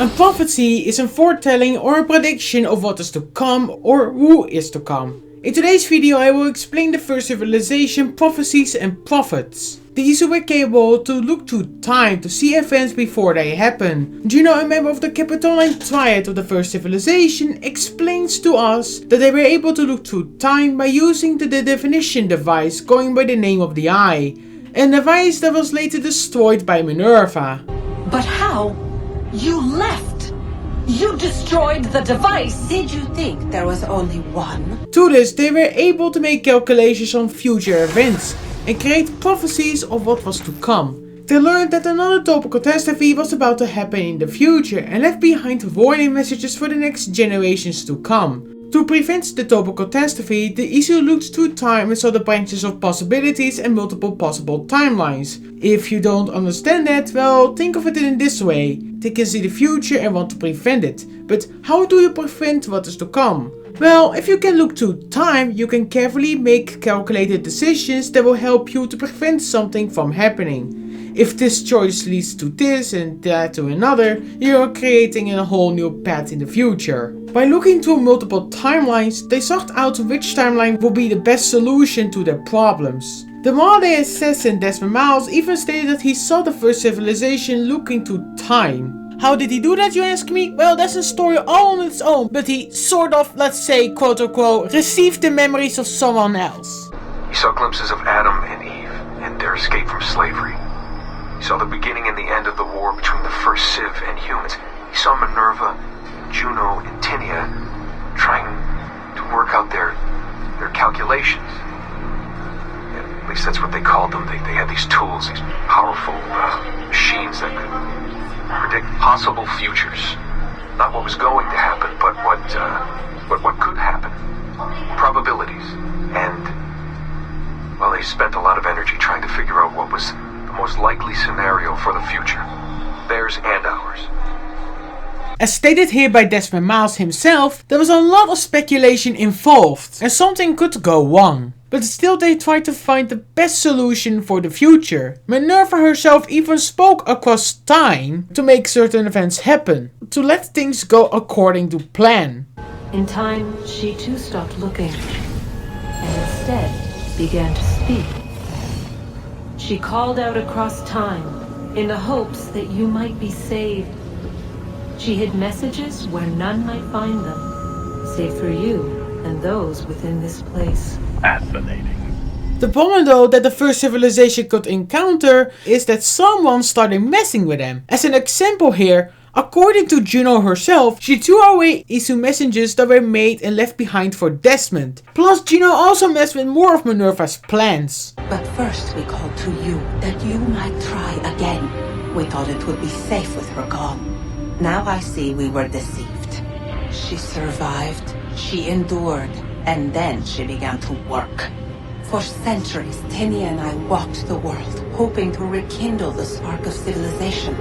A prophecy is a foretelling or a prediction of what is to come or who is to come. In today's video I will explain the first civilization, prophecies and prophets. These were capable to look through time to see events before they happen. Juno, a member of the Capitoline Triad of the first civilization, explains to us that they were able to look through time by using the definition device going by the name of the Eye, a device that was later destroyed by Minerva. But how? You left! You destroyed the device! Did you think there was only one? To this, they were able to make calculations on future events and create prophecies of what was to come. They learned that another total catastrophe was about to happen in the future and left behind warning messages for the next generations to come. To prevent the total catastrophe, the Isu looked through time and saw the branches of possibilities and multiple possible timelines. If you don't understand that, well, think of it in this way. They can see the future and want to prevent it. But how do you prevent what is to come? Well, if you can look through time, you can carefully make calculated decisions that will help you to prevent something from happening. If this choice leads to this and that to another, you are creating a whole new path in the future. By looking through multiple timelines, they sought out which timeline will be the best solution to their problems. The modern assassin Desmond Miles even stated that he saw the first civilization looking through time. How did he do that, you ask me? Well, that's a story all on its own, but he sort of, let's say, quote unquote, received the memories of someone else. He saw glimpses of Adam and Eve and their escape from slavery. He saw the beginning and the end of the war between the first Civ and humans. He saw Minerva, Juno, and Tinia trying to work out their calculations. At least that's what they called them. They had these tools, these powerful machines that could predict possible futures. Not what was going to happen, but what could happen. Probabilities. And, well, they spent a lot of energy trying to figure out what was the most likely scenario for the future. Theirs and ours. As stated here by Desmond Miles himself, there was a lot of speculation involved and something could go wrong. But still they tried to find the best solution for the future. Minerva herself even spoke across time to make certain events happen, to let things go according to plan. In time, she too stopped looking, and instead began to speak. She called out across time, in the hopes that you might be saved. She hid messages where none might find them, save for you and those within this place. Fascinating. The problem though that the first civilization could encounter is that someone started messing with them. As an example here, according to Juno herself, she threw away Isu messengers that were made and left behind for Desmond. Plus Juno also messed with more of Minerva's plans. But first we called to you, that you might try again. We thought it would be safe with her gone. Now I see we were deceived. She survived, she endured, and then she began to work. For centuries, Tinia and I walked the world, hoping to rekindle the spark of civilization.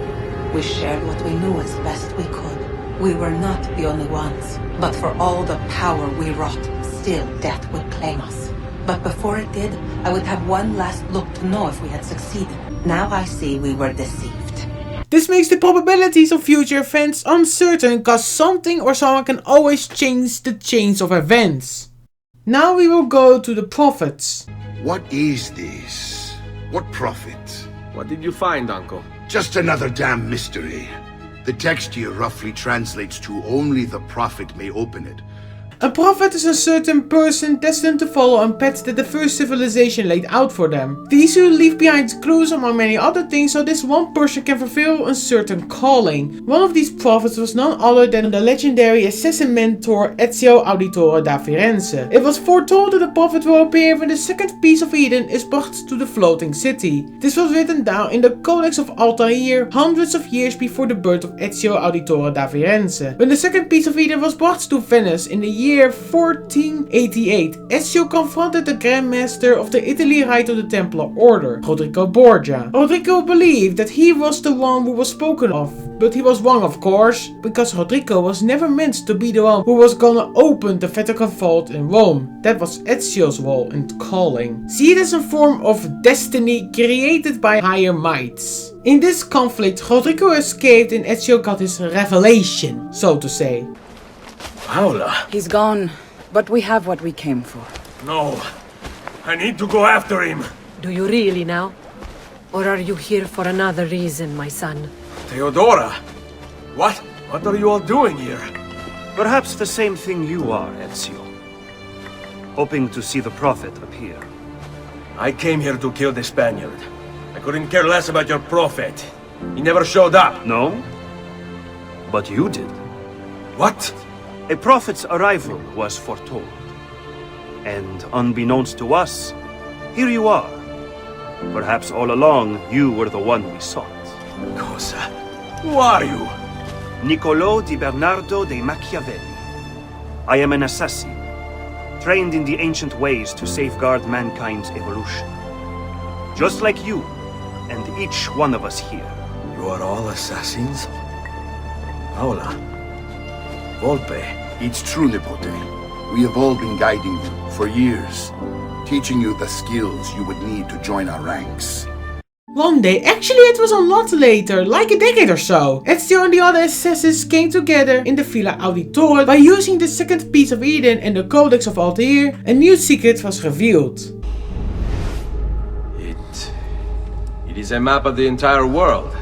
We shared what we knew as best we could. We were not the only ones, but for all the power we wrought, still death would claim us. But before it did, I would have one last look to know if we had succeeded. Now I see we were deceived. This makes the probabilities of future events uncertain because something or someone can always change the chains of events. Now we will go to the prophets. What is this? What prophet? What did you find, Uncle? Just another damn mystery. The text here roughly translates to only the prophet may open it. A prophet is a certain person destined to follow a path that the first civilization laid out for them. These who leave behind clues among many other things so this one person can fulfill a certain calling. One of these prophets was none other than the legendary assassin mentor Ezio Auditore da Firenze. It was foretold that the prophet will appear when the second piece of Eden is brought to the floating city. This was written down in the Codex of Altair hundreds of years before the birth of Ezio Auditore da Firenze. When the second piece of Eden was brought to Venice in the year 1488, Ezio confronted the Grand Master of the Italy Rite of the Templar Order, Rodrigo Borgia. Rodrigo believed that he was the one who was spoken of, but he was wrong of course, because Rodrigo was never meant to be the one who was gonna open the Vatican vault in Rome. That was Ezio's role and calling. See it as a form of destiny created by higher mights. In this conflict, Rodrigo escaped and Ezio got his revelation, so to say. Paola? He's gone, but we have what we came for. No. I need to go after him. Do you really now? Or are you here for another reason, my son? Theodora? What? What are you all doing here? Perhaps the same thing you are, Ezio. Hoping to see the Prophet appear. I came here to kill the Spaniard. I couldn't care less about your Prophet. He never showed up. No? But you did. What? A Prophet's arrival was foretold. And unbeknownst to us, here you are. Perhaps all along, you were the one we sought. Cosa? Who are you? Niccolò di Bernardo de Machiavelli. I am an assassin, trained in the ancient ways to safeguard mankind's evolution. Just like you, and each one of us here. You are all assassins? Paola. Volpe. It's true, Nipote. We have all been guiding you for years, teaching you the skills you would need to join our ranks. One day, actually it was a lot later, like a decade or so, Ezio and the other assassins came together in the Villa Auditore. By using the second piece of Eden and the Codex of Altair, a new secret was revealed. It is a map of the entire world,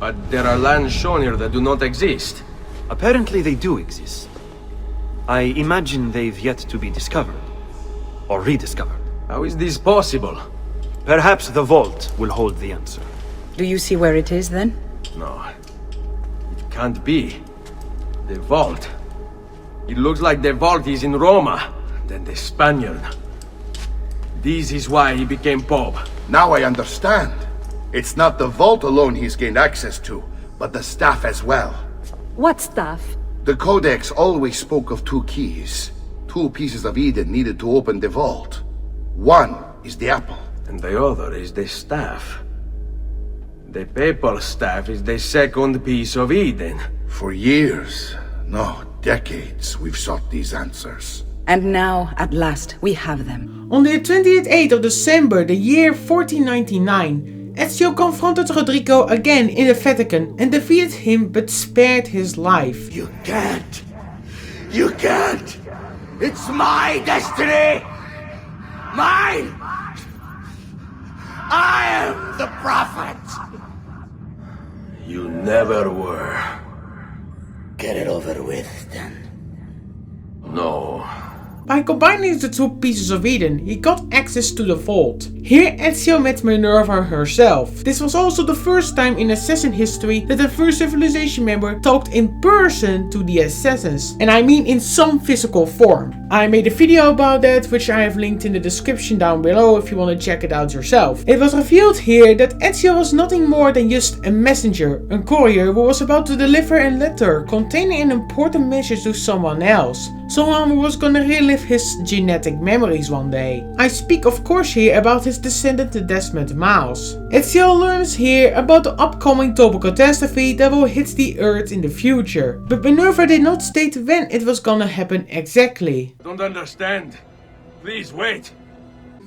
but there are lands shown here that do not exist. Apparently they do exist. I imagine they've yet to be discovered. Or rediscovered. How is this possible? Perhaps the vault will hold the answer. Do you see where it is then? No. It can't be. The vault. It looks like the vault is in Roma, then the Spaniard. This is why he became Pope. Now I understand. It's not the vault alone he's gained access to, but the staff as well. What staff? The Codex always spoke of 2 keys. 2 pieces of Eden needed to open the vault. One is the apple. And the other is the staff. The papal staff is the second piece of Eden. For years, no, decades, we've sought these answers. And now, at last, we have them. On the 28th of December, the year 1499, Ezio confronted Rodrigo again in the Vatican and defeated him but spared his life. You can't! You can't! It's my destiny! Mine! I am the Prophet! You never were. Get it over with, then. No. By combining the 2 pieces of Eden, he got access to the vault. Here Ezio met Minerva herself. This was also the first time in assassin history that a first civilization member talked in person to the assassins. And I mean in some physical form. I made a video about that, which I have linked in the description down below if you want to check it out yourself. It was revealed here that Ezio was nothing more than just a messenger, a courier who was about to deliver a letter containing an important message to someone else. Someone who was gonna relive his genetic memories one day. I speak of course here about his descendant Desmond Miles. Ezio learns here about the upcoming total catastrophe that will hit the earth in the future. But Minerva did not state when it was gonna happen exactly. Don't understand. Please wait.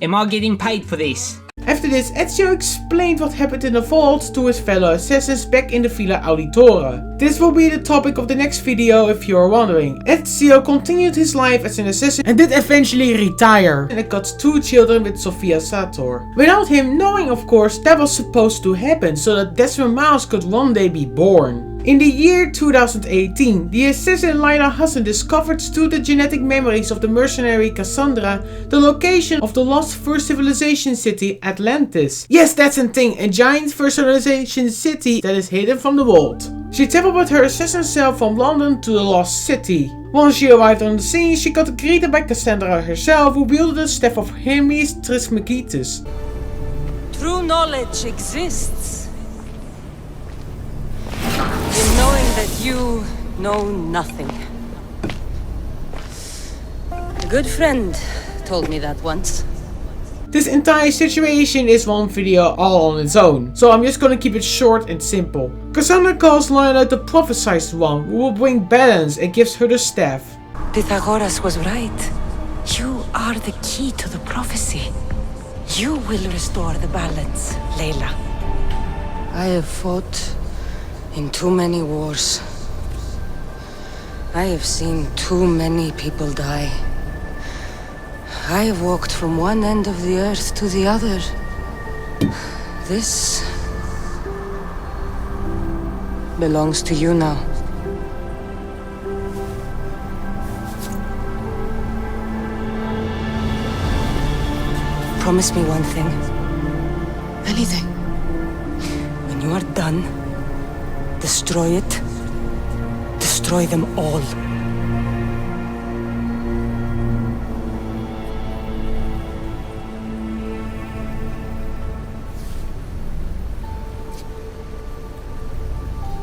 Am I getting paid for this? After this, Ezio explained what happened in the vault to his fellow assassins back in the Villa Auditore. This will be the topic of the next video if you are wondering. Ezio continued his life as an assassin and did eventually retire. And got 2 children with Sofia Sator. Without him knowing, of course, that was supposed to happen so that Desmond Miles could one day be born. In the year 2018, the assassin Laila Hassan discovered through the genetic memories of the mercenary Cassandra the location of the lost first civilization city Atlantis. Yes, that's a thing, a giant first civilization city that is hidden from the vault. She traveled with her assassin self from London to the lost city. Once she arrived on the scene, she got greeted by Cassandra herself, who wielded the staff of Hermes Trismegistus. True knowledge exists in knowing that you know nothing. A good friend told me that once. This entire situation is one video all on its own, so I'm just gonna keep it short and simple. Cassandra calls Lila the prophesized one who will bring balance and gives her the staff. Pythagoras was right. You are the key to the prophecy. You will restore the balance, Layla. I have fought in too many wars. I have seen too many people die. I have walked from one end of the earth to the other. This belongs to you now. Promise me one thing. Anything. When you are done, destroy it. Destroy them all.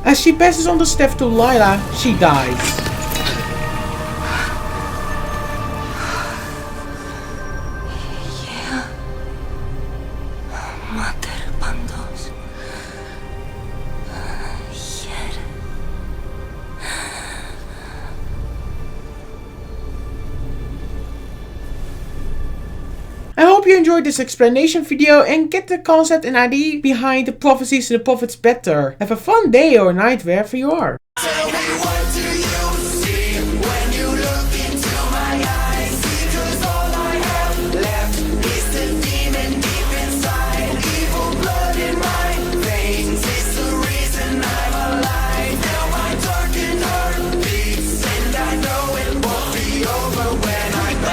As she passes on the staff to Lila, she dies. I hope you enjoyed this explanation video and get the concept and idea behind the prophecies and the prophets better. Have a fun day or night wherever you are.